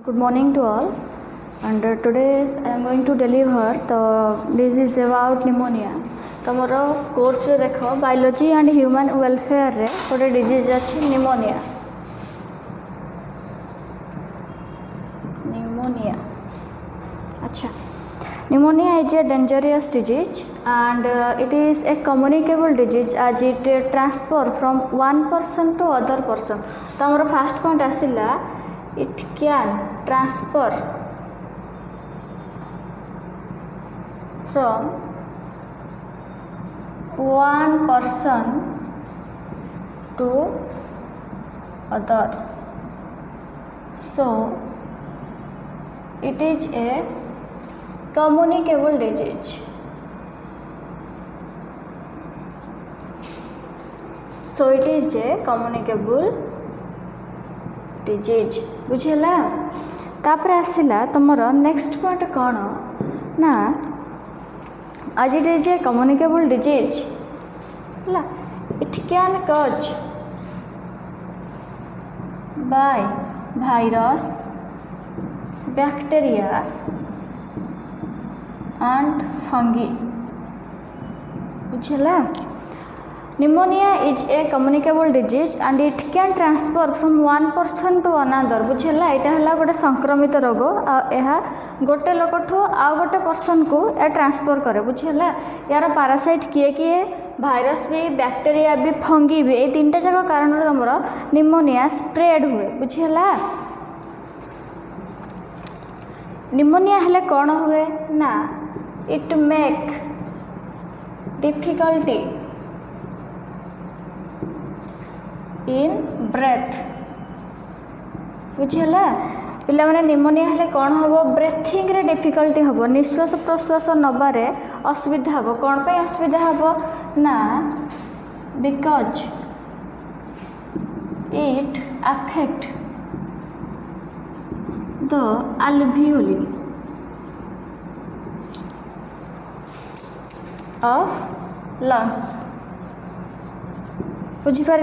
Good morning to all, and today I am going to deliver the disease about pneumonia. तमर course रे देख biology and human welfare रे गोटे disease अच्छी pneumonia. अच्छा, pneumonia is a dangerous disease and it is a communicable disease as it transfer from one person to other person. तो हमर first point आसिला it can transfer from one person to others. So it is a communicable disease. So it is a communicable disease. बुझेला. तापर आसिला तुमर next point कौन ना आज it is a communicable disease. It can cause by virus, bacteria and fungi. बुझेला. Pneumonia is a communicable disease and it can transfer from one person to another. बुझेला. एटा हला गोटे संक्रमित रोग. यह गोटे लोक ठू आ गोटे पर्सन को ए ट्रांसफर करे. बुझेला. यार पैरासाइट किए किए भाइरस भी, बैक्टीरिया भी, फंगी भी, ये तीनटा जाक कारण हमर निमोनिया स्प्रेड हुए. बुझेला. निमोनिया हेले कौन हुए ना it make difficulty in breath. बुझेला. पिला माने निमोनिया हेले कौन हबो ब्रेथिंग रे डिफिकल्टी हबो, निश्वास प्रश्वास नबारे असुविधा हबो. कौन पे असुविधा हबो ना because it affect the alveoli of lungs. बुझिपार.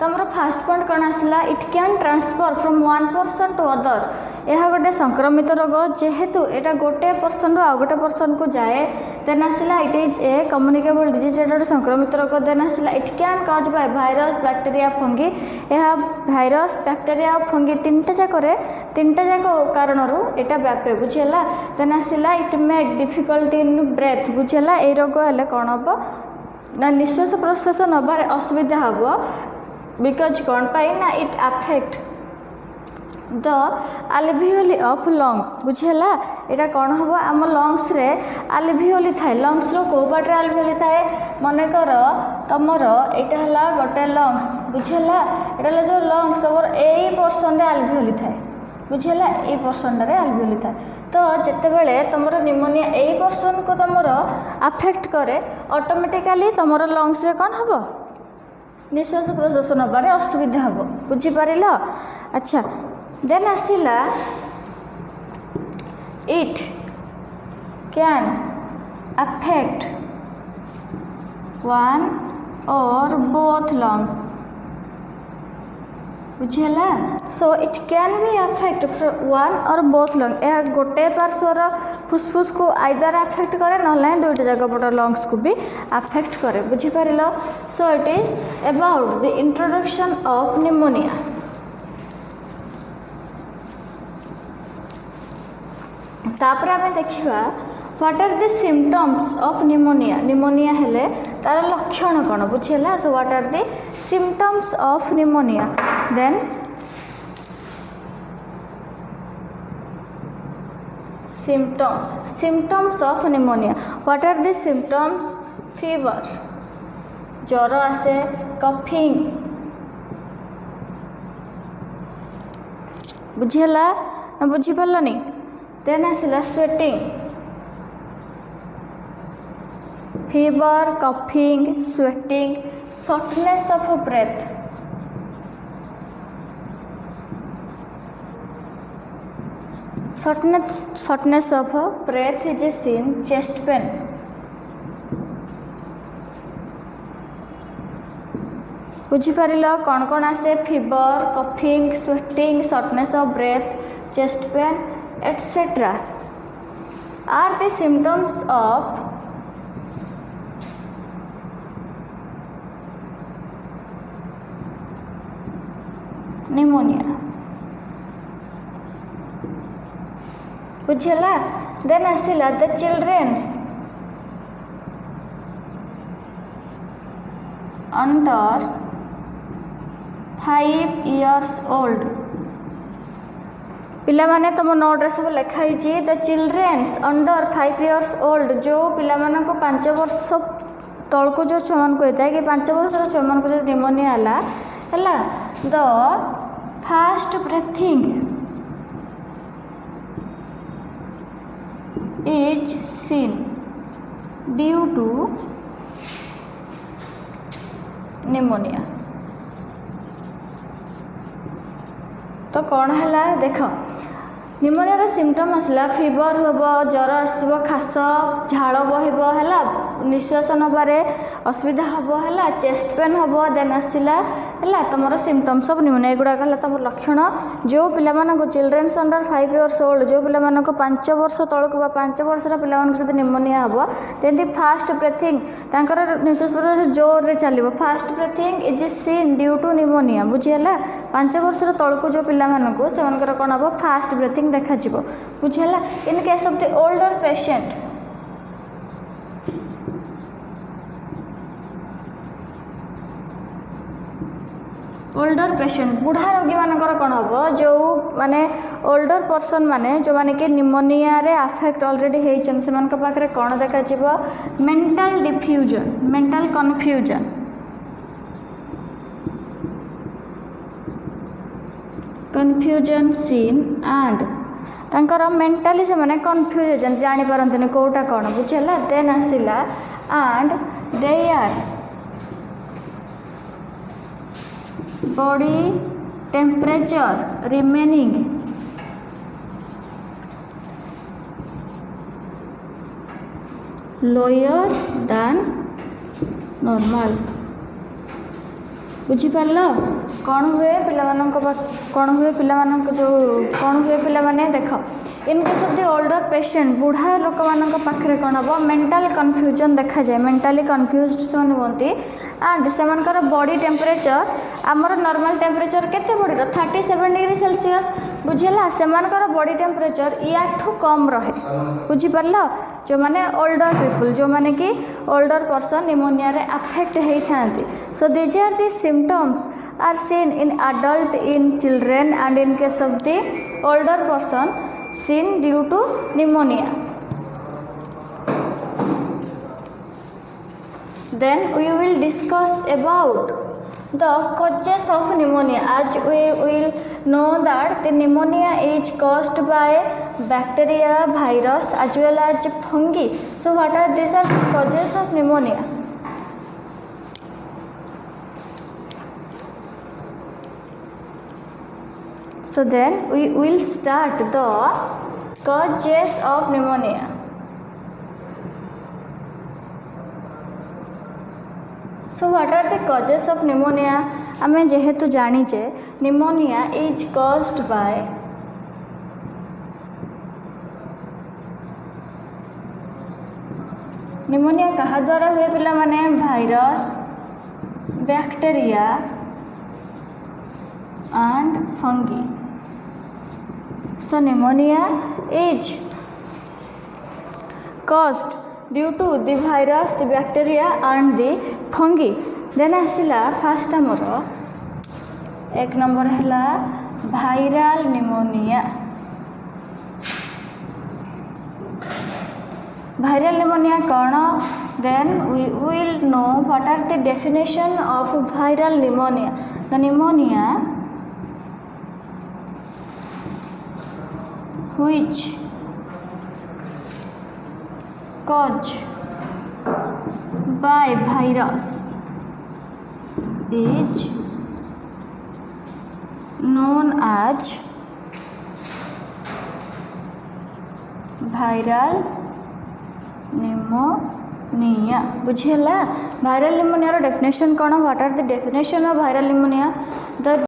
तुमर फास्ट पॉइंट कौन आसला it can transfer from one person to other. यह गोटे संक्रमित रोग जेहेतु एटा गोटे पर्सन रू आ गोटे पर्सन को जाए. देन आसला it is a communicable disease. एटा गोटे संक्रमित रोग. देन आसला it can cause by virus, bacteria, fungi. यह वायरस, बैक्टीरिया और फंगी तीनटा जाक कारण एटा व्यापे. बुझेला. देन आसला it make difficulty in breath. बुझेला. ए रोग हेले कौन हम ना निश्वास प्रश्वास नबार असुविधा हम बिकज कौन पाई ना it affect the alveoli of lung. बुझेला. यहाँ कौन हम आम लंग्स रे alveoli थाए. लंग्स रो को बाटे alveoli थाए मनकर तुमर यहाँ है गोटे लंग्स. बुझेला. यहाँ जो लंग्स तुम यही पोर्सन रे alveoli थाए. बुझेला. ये पोर्सन रे alveoli थाए. तो जितेबले तुमर निमोनिया यही पर्सन को तुमर अफेक्ट करे ऑटोमेटिकली तुमर लंग्स रे कौन हम निश्वास प्रश्वास नबार असुविधा हम. बुझिपार. अच्छा. देन आसिला it can affect one or both lungs. बुझेला. So it can be affect one or both lung. यह गोटे पार्श्वर फुसफुस को आइदर अफेक्ट करे ना दुईटा जाक पट लंग्स को भी अफेक्ट करे. बुझिपार. So it is about the introduction of pneumonia. तापर आम देखा what are the symptoms of pneumonia. Pneumonia हेले तार लक्षण कौन. बुझेला. So what are the symptoms of pneumonia. Then symptoms of pneumonia. what are the symptoms? fever, ज्वर आसे, coughing. बुझेला. बुझिपारलनी. देन आसिला sweating, fever, coughing, sweating, shortness of breath. shortness of breath is seen. chest pain. बुझिपार कौन कौन आसे fever, coughing, sweating, shortness of breath, chest pain, etc. Are the symptoms of pneumonia. बुझला. Then ଆସିଲା the children's under 5 years old. पिलामाने तुम note रे सब लिखाई the children's under 5 years old जो पिलामान को 5 वर्ष तलक जो छुआ को होता है कि 5 वर्ष छुआ को जो निमोनिया है the fast breathing is seen due to pneumonia. तो कौन है देख निमोनिया सिम्पटम आसला फीवर हम ज्वर आसो खास झाड़ बहब निश्वास नबारे असुविधा हम है चेस्ट पेन हम देन आसला है तुम सिम्पटम्स ऑफ निमोनिया गुड़ाक है तुम लक्षण जो पिला चिल्ड्रेन्स अंडर 5 years old जो पिला 5 वर्ष तलक 5 वर्षर पिला जब निमोनिया हम तेमती फास्ट ब्रेथिंग निश्वास प्रश्वास जोर रे चलो fast breathing is seen due to pneumonia. बुझीगला 5 वर्षर तलक जो पिला से कौन हम फास्ट ब्रेथिंग देखा बुझीगला. In case of the older patient older patient बुढ़ा रोगी मानकर कौन हम जो माने ओल्डर पर्सन माने जो माने कि निमोनिया रे अफेक्ट ऑलरेडी होइछन से मानक पाखरे कौन देखा जीवो mental diffusion mental confusion confusion seen and तांकर मेंटली से माने कन्फ्यूजन जानी पारंतनी कोटा कौन बुझला. देन आसिला and they are body temperature remaining lower than normal. बुझीपार कौन हुए पिला कौन हुए पिला जो कौन हुए पिला माने देख इन case of the older patient बुढ़ा लोक मान पाखे कौन हम मेंटल कन्फ्यूजन देखा जाए मेंटली कन्फ्यूजन होती एंड से बॉडी टेम्परेचर आमर नॉर्मल टेम्परेचर केते बॉडी 37 डिग्री सेल्सियस बुझेला से बॉडी टेम्परेचर या कम रहे. बुझीपार जो मैंने ओल्डर पीपुल जो मैंने कि ओल्डर पर्सन निमोनिया रे अफेक्ट होती. So these are the symptoms are seen in adult in children and in case of the older person seen due to pneumonia. Then we will discuss about the causes of pneumonia. As we will know that the pneumonia is caused by bacteria, virus as well as fungi. So what are these are the causes of pneumonia? So then we will start the causes of pneumonia. So what are the causes of pneumonia? आमे जेहेतु जानीचे pneumonia is caused by pneumonia कहा द्वारा हुए पिला माने virus bacteria and fungi. So pneumonia is caused due to the virus, the bacteria and the fungi. Then आसिला first आमर एक नंबर है भाइराल निमोनिया. भाइराल निमोनिया कौन? Then we will know what are the definition of viral pneumonia. The pneumonia which caused by virus is known as viral pneumonia. बुझेला. viral pneumonia रो definition कौन? What are the definition of viral pneumonia?